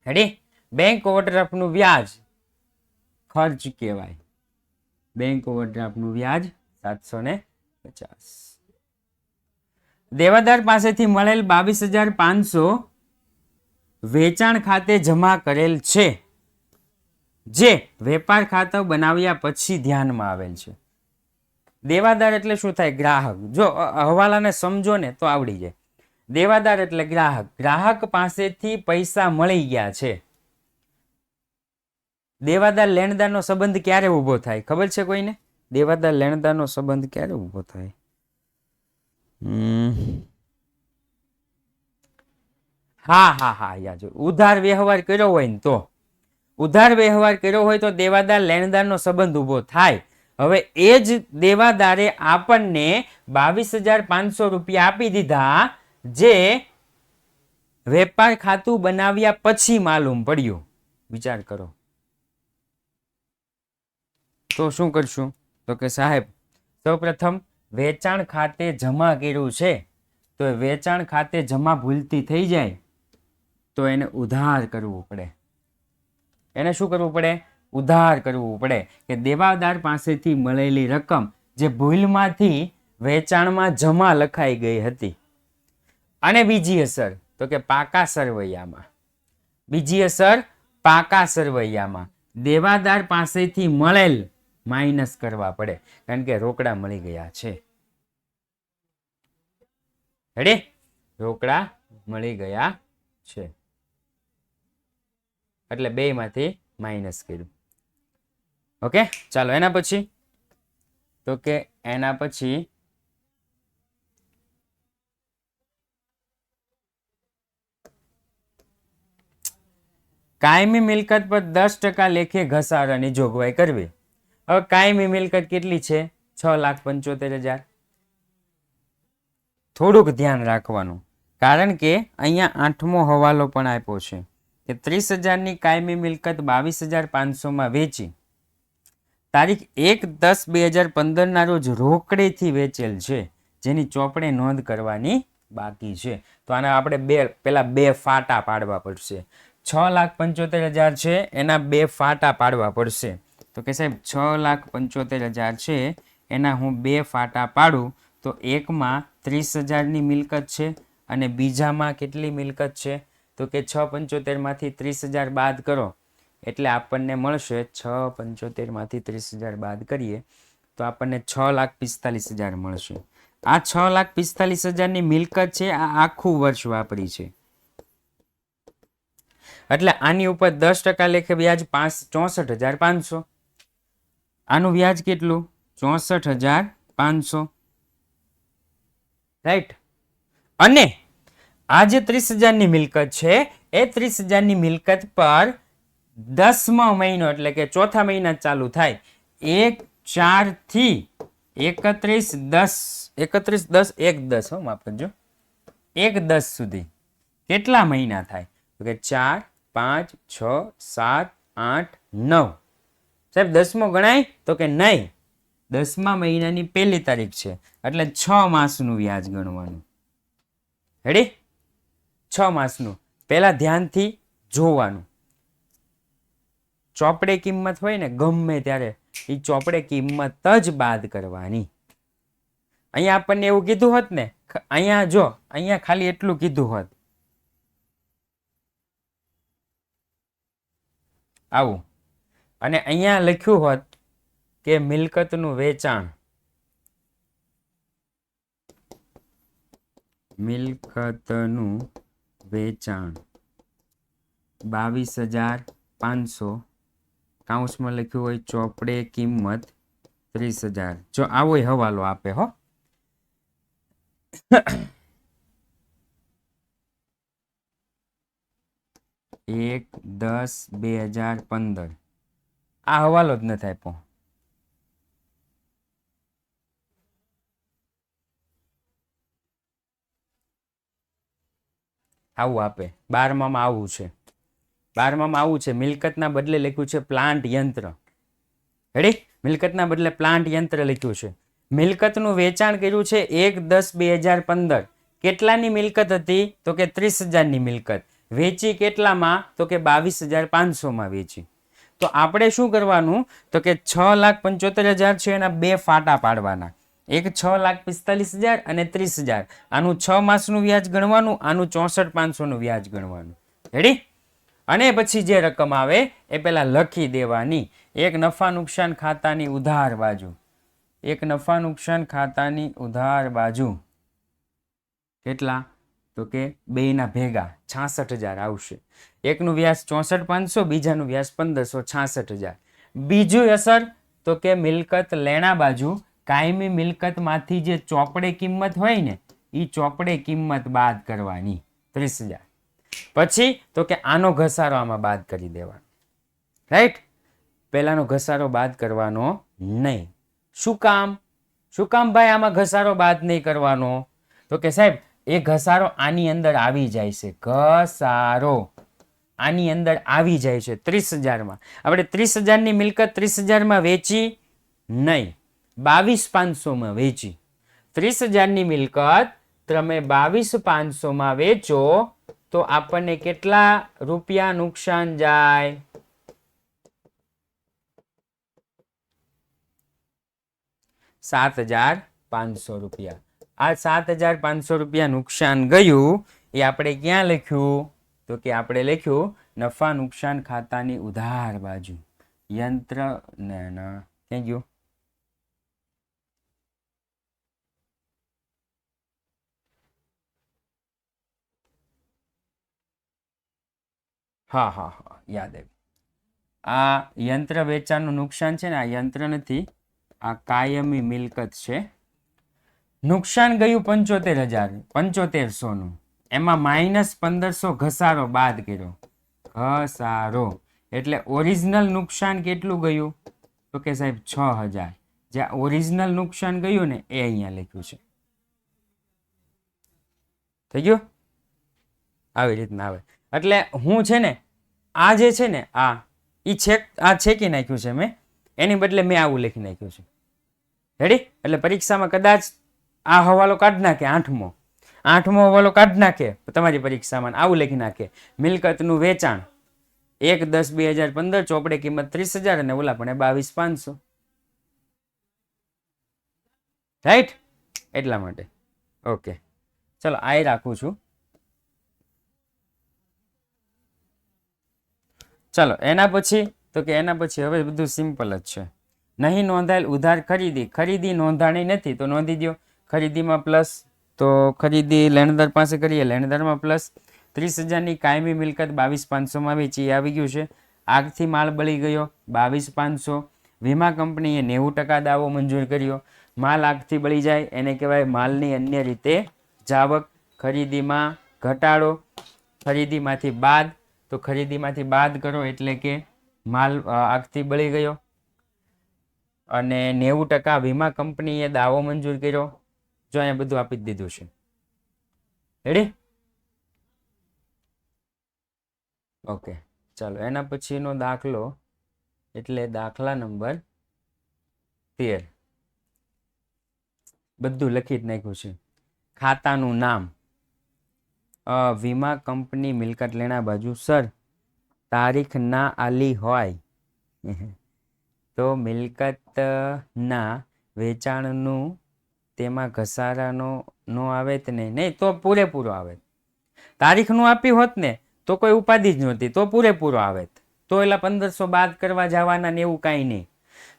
[SPEAKER 1] રેડી? બેંક ઓવરડ્રાફ્ટનું વ્યાજ ખર્ચ કહેવાય. બેંક ઓવરડ્રાફ્ટનું વ્યાજ 750. દેવાદાર પાસેથી મળેલ 22,500 વેચાણ ખાતે જમા કરેલ છે, જે વેપાર ખાતું બનાવ્યા પછી ધ્યાનમાં આવેલ છે. દેવાદાર એટલે શું થાય? ગ્રાહક. જો હવાલાને સમજો ને તો આવડી જાય. દેવાદાર એટલે ગ્રાહક. ગ્રાહક પાસેથી પૈસા મળી ગયા છે. દેવાદાર લેણદારનો સંબંધ ક્યારે ઊભો થાય ખબર છે કોઈને? દેવાદાર લેણદારનો સંબંધ ક્યારે ઊભો થાય? હા યાદ. ઉધાર વ્યવહાર કર્યો હોય ને તો, ઉધાર વ્યવહાર કર્યો હોય તો દેવાદાર લેણદારનો સંબંધ ઊભો થાય. હવે એ જ દેવાદારે આપણને 22,500 રૂપિયા આપી દીધા, જે વેપાર ખાતું બનાવ્યા પછી માલુમ પડ્યું. વિચાર કરો તો શું કરશું? તો કે સાહેબ સૌપ્રથમ વેચાણ ખાતે જમા કર્યું છે, તો વેચાણ ખાતે જમા ભૂલથી થઈ જાય તો એને ઉધાર કરવું પડે. એને શું કરવું પડે? ઉધાર કરવું પડે. કે દેવાદાર પાસેથી મળેલી રકમ જે ભૂલમાંથી વેચાણમાં જમા લખાઈ ગઈ હતી. અને બીજી અસર તો કે પાકા સરવૈયામાં, બીજી અસર પાકા સરવૈયામાં દેવાદાર પાસેથી મળેલ માઇનસ કરવા પડે, કારણ કે રોકડા મળી ગયા છે. રેડી? રોકડા મળી ગયા છે એટલે બે માંથી માઇનસ કર્યું. ઓકે? ચાલો એના પછી તો કે એના પછી કાયમી મિલકત પર 10% લેખે ઘસારાની જોગવાઈ કરવી. હવે કાયમી મિલકત કેટલી છે? 6,75,000. થોડુંક ધ્યાન રાખવાનું, કારણ કે અહીંયા 8મો હવાલો પણ આપ્યો છે કે 30,000ની કાયમી મિલકત 22,500 માં વેચી તારીખ 1/10/2015 ના રોજ રોકડેથી વેચેલ છે, જેની ચોપડે નોંધ કરવાની બાકી છે. તો આના આપણે પેલા બે ફાટા પાડવા પડશે. 6,75,000 છે, એના બે ફાટા પાડવા પડશે. તો કે સાહેબ 6,75,000 છે, એના હું બે ફાટા પાડું તો એકમાં 30,000ની મિલકત છે અને બીજામાં કેટલી મિલકત છે? તો કે 6,75 માંથી 30,000 બાદ કરો એટલે આપણને મળશે 6,75 માંથી 30,000 બાદ કરીએ તો આપણને 6,45,000 મળશે. આ 6,45,000ની મિલકત છે, આ આખું વર્ષ વાપરી છે. એટલે આની ઉપર 10% લેખે વ્યાજ 64,500. આનું વ્યાજ કેટલું? 64,500. રાઈટ. અને આ જે 30,000ની મિલકત છે એ 30,000ની મિલકત પર 10મો મહિનો એટલે કે ચોથા મહિના ચાલુ થાય 1/4 થી 31/10 માફ કરજો 1/10 સુધી કેટલા મહિના થાય? તો કે 4, 5, 6, 7, 8, 9. સાહેબ 10મો ગણાય? તો કે નહીં, 10મા મહિનાની પહેલી તારીખ છે એટલે 6 માસનું વ્યાજ ગણવાનું. રેડી? 6 માસનું. પહેલા ધ્યાનથી જોવાનું. ચોપડે કિંમત હોય ને ગમે ત્યારે એ ચોપડે કિંમત જ બાદ કરવાની. અહીંયા આપણને એવું કીધું હોત ને, અહીંયા જો અહીંયા ખાલી એટલું કીધું હોત આવું, અને અહીંયા લખ્યું હોત કે મિલકતનું વેચાણ, મિલકતનું વેચાણ 22,500, કાઉન્સમાં લખ્યું હોય ચોપડે કિંમત 30,000. જો આવો હવાલો આપે હો. એક 10/2015 આ હવાલો જ નથી આપ્યો. આવું આપે. 12માં આવું છે. 12માં આવું છે. મિલકતના બદલે લખ્યું છે પ્લાન્ટ યંત્ર. રેડી? મિલકતના બદલે પ્લાન્ટ યંત્ર લખ્યું છે. મિલકતનું વેચાણ કર્યું છે 1/10/2015. કેટલાની મિલકત હતી? તો કે 30,000ની મિલકત. વેચી કેટલામાં? તો કે 22,500માં વેચી. તો આપણે શું કરવાનું? તો કે 6,75,000 છે એના બે ફાટા પાડવાના. એક 6,45,000 અને 30,000. આનું 6 માસનું વ્યાજ ગણવાનું, આનું 64,500નું વ્યાજ ગણવાનું. રેડી? અને પછી જે રકમ આવે એ પેલા લખી દેવાની. એક નફા નુકસાન ખાતાની ઉધાર બાજુ, એક નફા નુકસાન ખાતાની ઉધાર બાજુ કેટલા? તો કે બેયના ભેગા 66,000 આવશે. એકનું વ્યાજ 64,500, બીજાનું વ્યાજ 1,500, 66,000. બીજું અસર તો કે મિલકત લેણા બાજુ કાયમી મિલકતમાંથી જે ચોપડે કિંમત હોય ને એ ચોપડે કિંમત બાદ કરવાની 30,000. પછી તો કે આનો ઘસારો આમાં બાદ કરી દેવાનો. રાઈટ? પહેલાનો ઘસારો બાદ કરવાનો નહીં. શું કામ? શું કામ ભાઈ આમાં ઘસારો બાદ નહીં કરવાનો? તો કે સાહેબ એ ઘસારો આની અંદર આવી જાય છે. ઘસારો આની અંદર આવી જાય છે 30,000માં. આપણે 30,000ની મિલકત 30,000માં વેચી નહીં, 22,500માં વેચી. 30,000ની મિલકત તમે 22,500માં વેચો તો આપણને કેટલા રૂપિયા નુકસાન જાય? 7,500 રૂપિયા. આ 7,500 રૂપિયા નુકસાન ગયું એ આપણે ક્યાં લખ્યું? તો કે આપણે લખ્યું નફા નુકસાન ખાતાની ઉધાર બાજુ. યંત્ર ને ક્યાં ગયું? હા હા હા યાદ આવ્યું. આ યંત્ર વેચાણનું નુકસાન છે ને, આ યંત્ર નથી, આ કાયમી મિલકત છે. નુકસાન ગયું 75,000, એમાં -1,500 ઘસારો બાદ કર્યો. ઘસારો એટલે ઓરિજિનલ નુકસાન કેટલું ગયું? તો કે સાહેબ 6,000. જે ઓરિજિનલ નુકસાન ગયું ને એ અહીંયા લખ્યું છે. થઈ ગયું? આવી રીતના આવે. એટલે હું છે ને આ જે છે ને આ છેકી નાખ્યું છે મેં. એની બદલે મેં આવું લખી નાખ્યું છે. રેડી? એટલે પરીક્ષામાં કદાચ આ હવાલો કાઢ નાખે, આઠમો હવાલો કાઢ નાખે તમારી પરીક્ષામાં, આવું લખી નાખે મિલકતનું વેચાણ 1/10/2015, ચોપડે કિંમત 30,000 અને ઓલા પણ 22,500. રાઈટ? એટલા માટે. ઓકે, ચલો આ રાખું છું. ચલો એના પછી તો કે એના પછી હવે બધું સિમ્પલ જ છે. નહીં નોંધાયેલ ઉધાર ખરીદી નોંધાણી નથી તો નોંધી દો. ખરીદીમાં પ્લસ, તો ખરીદી લેણદાર પાસે કરીએ, લેણદારમાં પ્લસ. 30,000ની કાયમી મિલકત 22,500માં વેચી, આવી ગયું છે. આગથી માલ બળી ગયો 22,500. વીમા કંપનીએ 90% દાવો મંજૂર કર્યો. માલ આગથી બળી જાય એને કહેવાય માલની અન્ય રીતે જાવક. ખરીદીમાં ઘટાડો, ખરીદીમાંથી બાદ, તો ખરીદીમાંથી બાદ કરો એટલે કે માલ આગથી બળી ગયો. અને 90% વીમા કંપનીએ દાવો મંજૂર કર્યો. જો અહીંયા બધું આપી જ દીધું છે. રેડી? ઓકે, ચાલો એના પછીનો દાખલો એટલે દાખલા નંબર 13. બધું લખી જ નાખ્યું છે. ખાતાનું નામ, વીમા કંપની મિલકત લેણા બાજુ સર, તારીખ ના આલી હોય તો મિલકતના વેચાણનું તેમાં ઘસારાનો નો આવે જ નહીં તો પૂરેપૂરો આવે. તારીખનું આપ્યું હોત ને તો કોઈ ઉપાધિ જ નહોતી, તો પૂરેપૂરો આવે. તો એલા 1,500 બાદ કરવા જવાના ને એવું કાંઈ નહીં.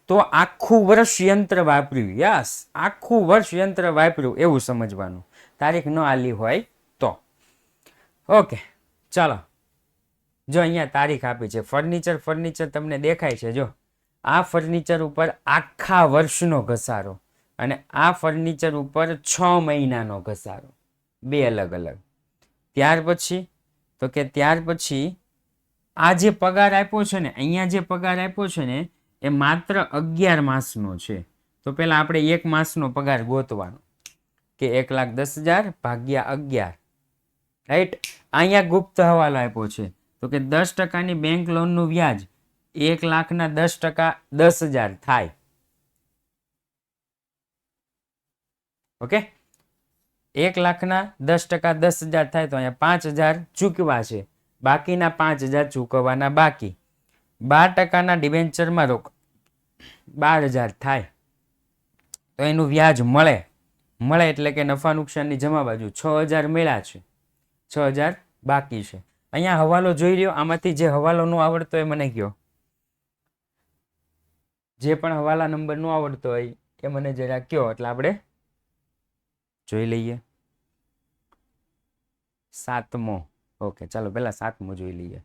[SPEAKER 1] તો આખું વર્ષ યંત્ર વાપર્યું, યસ આખું વર્ષ યંત્ર વાપર્યું એવું સમજવાનું. તારીખ ન આલી હોય તો. ઓકે, ચાલો જો અહીંયા તારીખ આપી છે. ફર્નિચર તમને દેખાય છે. જો આ ફર્નિચર ઉપર આખા વર્ષનો ઘસારો અને આ ફર્નિચર ઉપર 6 મહિનાનો ઘસારો, બે અલગ અલગ. ત્યાર પછી આ જે પગાર આપ્યો છે ને, અહીંયા જે પગાર આપ્યો છે ને એ માત્ર 11 માસનો છે. તો પેલા આપણે 1 માસનો પગાર ગોતવાનો કે 1,10,000 ભાગ્યા 11. રાઈટ? અહીંયા ગુપ્ત હવાલો આપ્યો છે તો કે 10%ની બેંક લોનનું વ્યાજ 1,00,000ના 10% 10,000 થાય. ઓકે, 1,00,000ના 10% 10,000 થાય તો અહીંયા 5,000 ચૂકવા છે, બાકીના 5,000 ચૂકવવાના બાકી. 12%ના ડિબેન્ચરમાં રોક 12,000 થાય તો એનું વ્યાજ મળે એટલે કે નફા નુકસાનની જમા બાજુ 6,000 મળ્યા છે, 6,000 બાકી છે. અહીંયા હવાલો જોઈ રહ્યો, આમાંથી જે હવાલો નો આવડતો હોય મને કહો. જે પણ હવાલા નંબર નો આવડતો હોય એ મને જરા કહો એટલે આપણે જોઈ લઈએ. 7મો. ઓકે, ચાલો પેલા 7મો જોઈ લઈએ.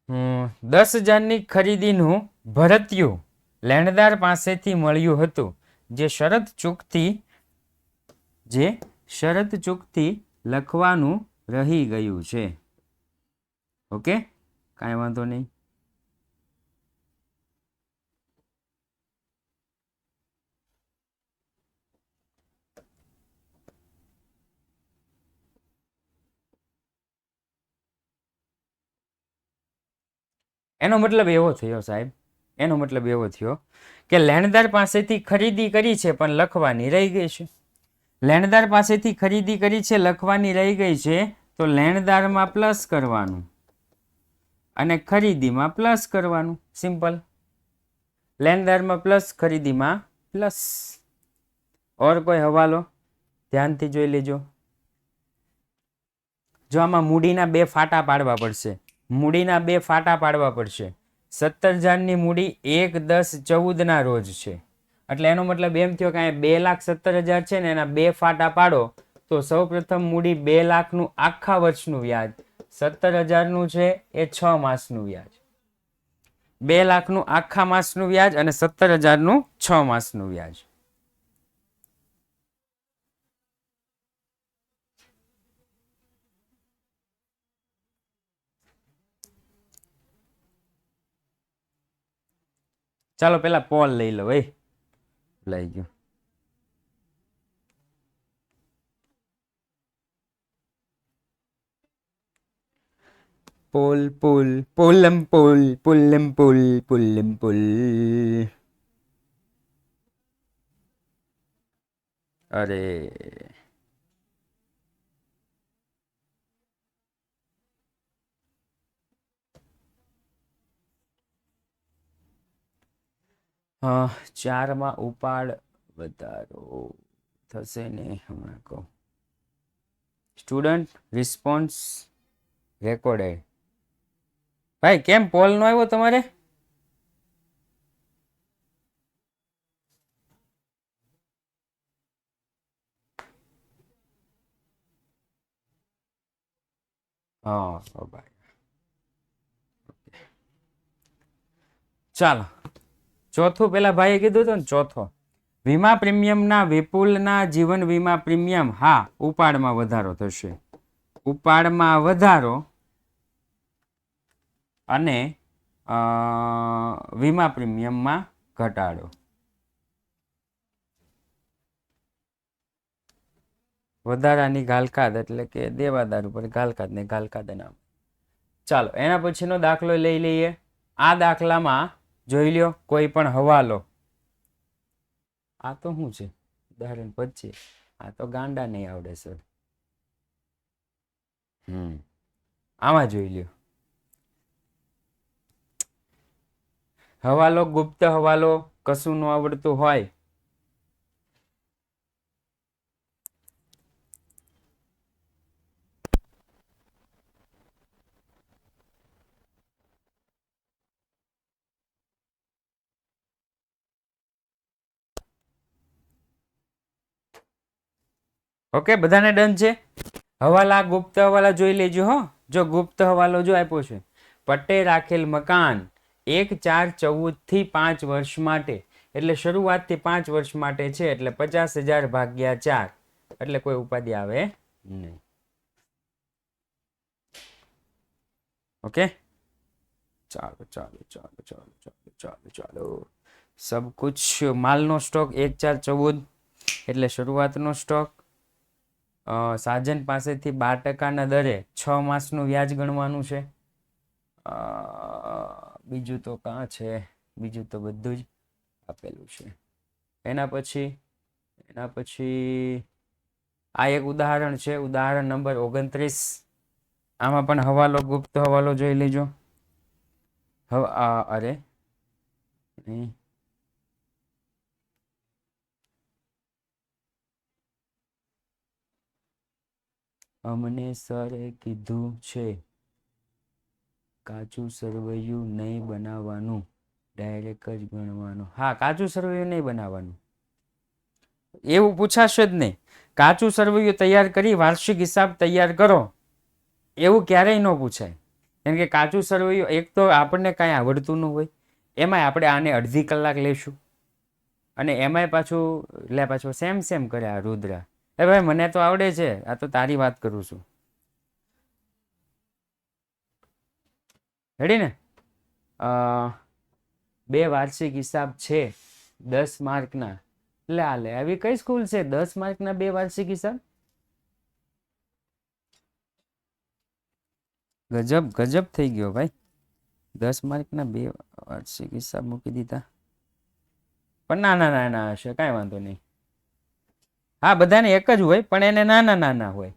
[SPEAKER 1] 10,000ની ખરીદીનું ભરતિયું લેણદાર પાસેથી મળ્યું હતું, જે શરત ચૂકથી લખવાનું રહી ગયું છે. ઓકે, કાંઈ વાંધો નહીં. એનો મતલબ એવો થયો સાહેબ, એનો મતલબ એવો થયો કે લેણદાર પાસેથી ખરીદી કરી છે પણ લખવાની રહી ગઈ છે. લેણદાર પાસેથી ખરીદી કરી છે, લખવાની રહી ગઈ છે, તો લેણદારમાં પ્લસ કરવાનું અને ખરીદીમાં પ્લસ કરવાનું. સિમ્પલ. લેણદારમાં પ્લસ, ખરીદીમાં પ્લસ. ઓર કોઈ હવાલો? ધ્યાનથી જોઈ લેજો. જો આમાં મૂડીના 2 ફાટા પાડવા પડશે. 17,000ની મૂડી 1/10/14 રોજ છે. એટલે એનો મતલબ એમ થયો કે 2,17,000 છે ને એના 2 ફાટા પાડો તો સૌ પ્રથમ મૂડી 2,00,000નું આખા વર્ષનું વ્યાજ, 17,000નું છે એ 6 માસનું વ્યાજ. 2,00,000નું આખા માસનું વ્યાજ અને 17,000નું 6 માસનું વ્યાજ. ચાલો પેલા પોલ લઈ લો. લઈ ગયો. પુલ પુલ પુલમ પુલ પુલમ પુલ પુલમ પુલ. અરે ચારમાં ઉપાડ વધારો થશે ને હમણાં કહું. Student response recorded. ભાઈ કેમ પોલ નો આવ્યો તમારે? હા ભાઈ ચાલો ચોથું પેલા ભાઈએ કીધું હતું ને ચોથો વીમા પ્રીમિયમના વિપુલના જીવન વીમા પ્રીમિયમ હા ઉપાડમાં વધારો થશે. ઉપાડમાં વધારો અને વીમા પ્રીમિયમમાં ઘટાડો. વધારાની ગાલકાદ એટલે કે દેવાદાર ઉપર ગાલકાદ ને ગાલકાદ નામ. ચાલો એના પછીનો દાખલો લઈ લઈએ. આ દાખલામાં જોઈ લ્યો કોઈ પણ હવાલો. આ તો શું છે ઉદાહરણ 25. આ તો ગાંડા નહીં આવડે સર. આમાં જોઈ લ્યો હવાલો ગુપ્ત હવાલો કશું ન આવડતું હોય ઓકે બધાને ડન છે. હવાલા ગુપ્ત હવાલા જોઈ લેજો હો. જો ગુપ્ત હવાલો જો આપ્યો છે પટ્ટે રાખેલ મકાન 1/4/14 થી 5 વર્ષ માટે એટલે શરૂઆતથી 5 વર્ષ માટે છે એટલે 50,000 ભાગ્યા 4 એટલે કોઈ ઉપાધિ આવે નહીં. ઓકે ચાલો ચાલો ચાલો ચાલો ચાલો ચાલો ચાલો સબ કુછ માલનો સ્ટોક 1/4/14 એટલે શરૂઆતનો સ્ટોક. સાજન પાસેથી 12% દરે 6 માસનું વ્યાજ ગણવાનું છે. બીજું તો કાં છે? બીજું તો બધું જ આપેલું છે. એના પછી આ એક ઉદાહરણ છે ઉદાહરણ નંબર 29. આમાં પણ હવાલો ગુપ્ત હવાલો જોઈ લેજો. અરે અમને સરે કીધું છે કાચું સરવૈયું નહીં બનાવવાનું ડાયરેક્ટ જ ગણવાનું. હા કાચું સરવૈયું નહીં બનાવવાનું એવું પૂછાશે જ નહીં. કાચું સરવૈયું તૈયાર કરી વાર્ષિક હિસાબ તૈયાર કરો એવું ક્યારેય ન પૂછાય. કેમ કે કાચું સરવૈયું એક તો આપણને કાંઈ આવડતું ન હોય એમાંય આપણે આને અડધી કલાક લેશું અને એમાંય પાછું સેમ કરે આ રુદ્રા. એ ભાઈ મને તો આવડે છે આ તો તારી વાત કરું છું. રેડી ને 2 વાર્ષિક હિસાબ છે 10 માર્કના. લે આવી કઈ સ્કૂલ છે 10 માર્કના 2 વાર્ષિક હિસાબ? ગજબ થઈ ગયો ભાઈ. 10 માર્કના 2 વાર્ષિક હિસાબ મૂકી દીધા. પણ ના હશે કાંઈ વાંધો નહીં. હા બધાને એક જ હોય પણ એને નાના હોય.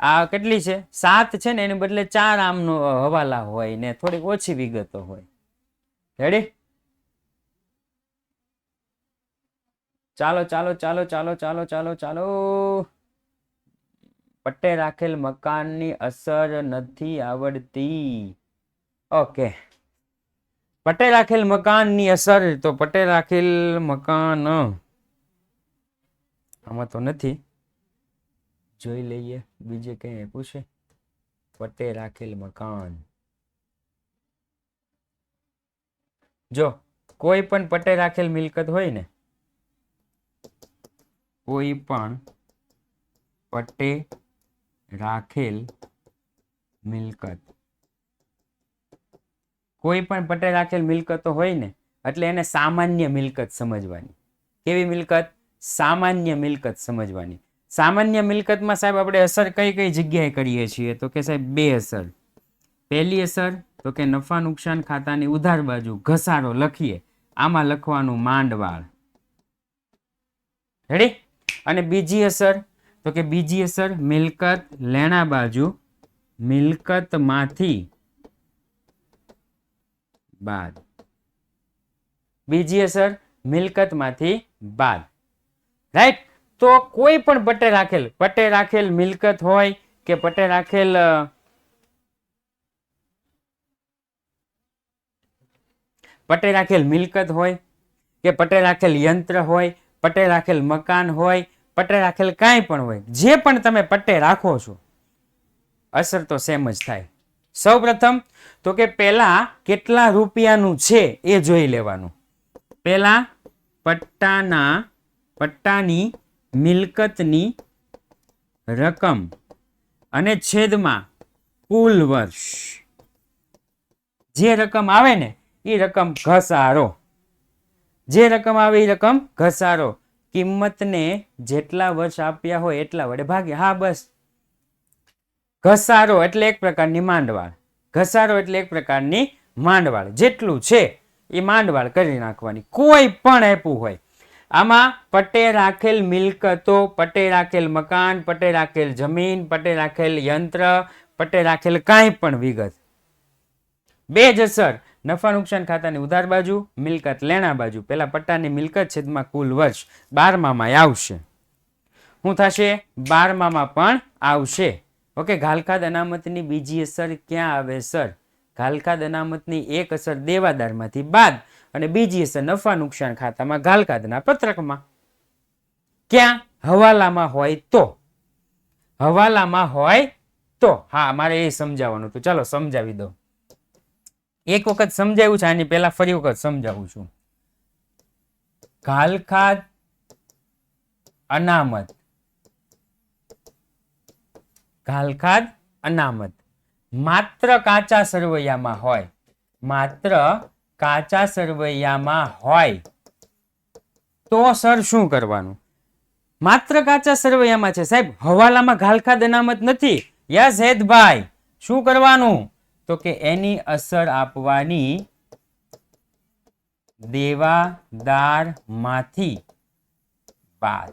[SPEAKER 1] આ કેટલી છે 7 છે ને એને બદલે 4 આમનો હવાલા હોય ને થોડીક ઓછી વિગતો હોય. રેડી? ચાલો ચાલો ચાલો ચાલો ચાલો ચાલો ચાલો પટ્ટે રાખેલ મકાનની અસર નથી આવડતી. ઓકે પટ્ટે રાખેલ મકાનની અસર તો પટ્ટે રાખેલ મકાન આમાં તો નથી. જોઈ લઈએ બીજે કઈ પૂછે. પટ્ટે રાખેલ મકાન જો કોઈ પણ પટ્ટે રાખેલ મિલકત હોય ને કોઈ પણ પટ્ટે રાખેલ મિલકત કોઈ પણ પટ્ટે રાખેલ મિલકતો હોય ને એટલે એને સામાન્ય મિલકત સમજવાની. કેવી મિલકત? સામાન્ય મિલકત સમજવાની. સામાન્ય મિલકતમાં સાહેબ આપણે અસર કઈ જગ્યાએ કરીએ છીએ તો કે સાહેબ 2 અસર. પહેલી અસર તો કે નફા નુકસાન ખાતાની ઉધાર બાજુ ઘસારો લખીએ, આમાં લખવાનું માંડવાળ. રેડી? અને બીજી અસર તો કે બીજી અસર મિલકત લેણા બાજુ મિલકતમાંથી બાદ. બીજી અસર મિલકતમાંથી બાદ. રાઈટ? તો કોઈ પણ પટ્ટે રાખેલ મિલકત હોય કે પટ્ટે રાખેલ મિલકત હોય કે પટ્ટે રાખેલ યંત્ર હોય, પટ્ટે રાખેલ મકાન હોય, પટ્ટે રાખેલ કાંઈ પણ હોય, જે પણ તમે પટ્ટે રાખો છો અસર તો સેમ જ થાય. સૌ પ્રથમ તો કે પેલા કેટલા રૂપિયાનું છે એ જોઈ લેવાનું. પેલા પટ્ટાની મિલકતની રકમ અને છેદમાં કુલ વર્ષ. જે રકમ આવે ને એ રકમ ઘસારો. કિંમતને જેટલા વર્ષ આપ્યા હોય એટલા વડે ભાગ્યા. હા બસ. ઘસારો એટલે એક પ્રકારની માંડવાળ. જેટલું છે એ માંડવાળ કરી નાખવાની. કોઈ પણ આપ્યું હોય આમાં પટ્ટે રાખેલ મિલકતો, પટ્ટે રાખેલ મકાન, પટ્ટે રાખેલ જમીન, પટ્ટે રાખેલ યંત્ર, પટ્ટે રાખેલ કાંઈ પણ વિગત. બે જ અસર નફા નુકસાન ખાતાની ઉધાર બાજુ, મિલકત લેણા બાજુ. પેલા પટ્ટાની મિલકત છેદમાં કુલ વર્ષ 12માં આવશે. શું થશે? 12માં પણ આવશે. ઓકે. ઘાલખાદ અનામતની બીજી અસર ક્યાં આવે સર? ઘાલખાદ અનામતની એક અસર દેવાદારમાંથી બાદ અને બીજી અસર નફા નુકસાન ખાતામાં ઘાલખાદના પત્રકમાં. ક્યાં? હવાલામાં હોય તો. હા, મારે એ સમજાવવાનું હતું. ચાલો સમજાવી દો. એક વખત સમજાવ્યું છે, આની પહેલા ફરી વખત સમજાવું છું. ઘાલખાદ અનામત માત્ર કાચા સરવૈયામાં હોય તો સર શું કરવાનું? માત્ર કાચા સરવૈયામાં છે સાહેબ, હવાલામાં ઘાલખાદ અનામત નથી. યસ હેતભાઈ, શું કરવાનું? તો કે એની અસર આપવાની દેવાદારમાંથી બાદ.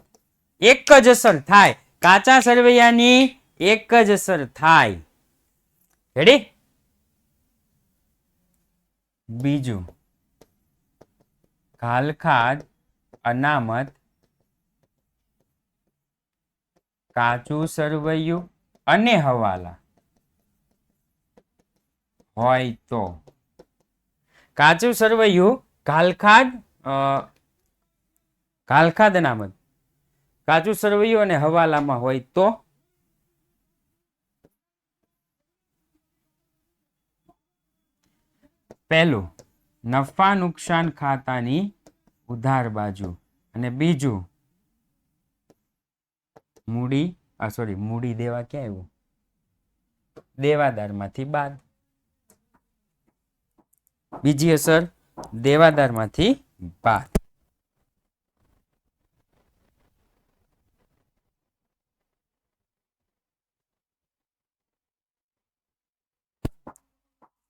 [SPEAKER 1] એક જ અસર થાય, કાચા સરવૈયાની એક જ અસર થાય. રેડી? બીજું, ઘાલખાદ અનામત કાચું સરવૈયું અને હવાલા હોય તો. કાચું સરવૈયું ઘાલખાદ અનામત કાચું સરવૈયું અને હવાલામાં હોય તો. પહેલું નફા નુકસાન ખાતાની ઉધાર બાજુ અને બીજું મૂડી દેવા ક્યાં આવ્યું? દેવાદારમાંથી બાદ. બીજી અસર દેવાદારમાંથી બાદ.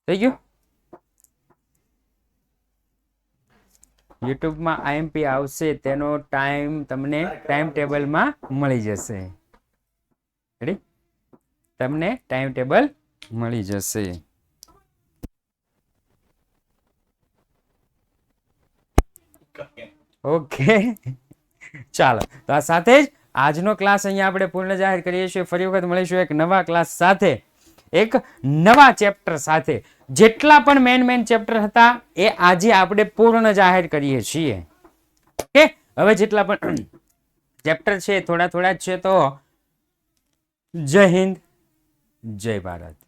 [SPEAKER 1] થઈ ગયું? યુટ્યુબમાં આઈએમપી આવશે, તેનો ટાઈમ તમને ટાઈમ ટેબલમાં મળી જશે. રેડી? તમને ટાઈમ ટેબલ મળી જશે. ઓકે, ચાલો. તો આ સાથે જ આજનો ક્લાસ અહીંયા આપણે પૂર્ણ જાહેર કરીએ છીએ. ફરી વખત મળીશું એક નવા ક્લાસ સાથે, એક નવા ચેપ્ટર સાથે. જેટલા પણ મેન ચેપ્ટર હતા એ આજે આપણે પૂર્ણ જાહેર કરીએ છીએ. ઓકે, હવે જેટલા પણ ચેપ્ટર છે થોડા જ છે. તો જય હિન્દ, જય ભારત.